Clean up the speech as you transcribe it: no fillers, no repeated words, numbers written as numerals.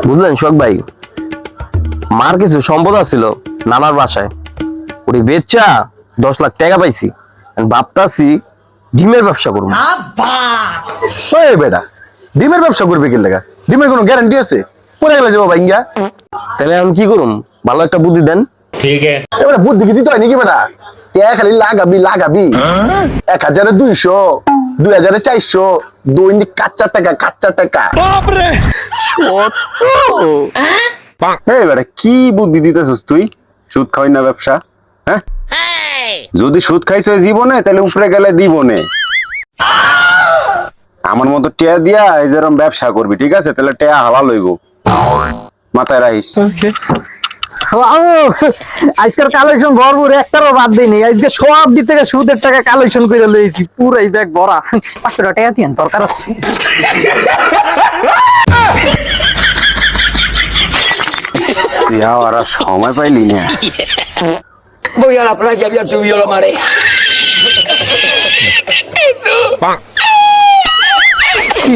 বুঝলেন শোক ভাই, মার কিছু সম্পদ আছিল নানার বাসায়, ওই বেচা 10 লাখ টাকা পাইছি। ভাবতাছি ডিমের ব্যবসা করবো। ওই বেটা, ডিমের ব্যবসা করবে কি লাগা? ডিমের কোনো গ্যারান্টি আছে? পরে গেলে যাবো ভাইঙ্গা। তাহলে আমি কি করুম, ভালো একটা বুদ্ধি দেন। এবারে বুদ্ধি কি দিতে হয় নাকি বেটা? খালি লাগাবি লাগাবি। 1,200, 2,400, দৈনিক কাচ্চা টাকা কাচ্চা টাকা। এই বেটা কি বুদ্ধি দিতেছিস তুই? সুদ খাওয়াই না ব্যবসা? হ্যাঁ, যদি সুদ খাইছো জীবনে তাহলে উপরে গেলে দিবনে। আমার মতো টিয়া দিয়া এই যেরকম ব্যবসা করবি, ঠিক আছে? তাহলে টিয়া হালাল হইব, মাথায় রাখিস। আজকের কালেকশন ভরপুর, একটারও বাদ দিইনি। আজকে সব দিক থেকে সুদের টাকা কালেকশন করে লইছি, পুরাই ব্যাগ ভরা। 500 টাকা দিয়েন, দরকার আছে। তুই আর সময় পাইলি না। Voy a la playa, había subido la marea. কি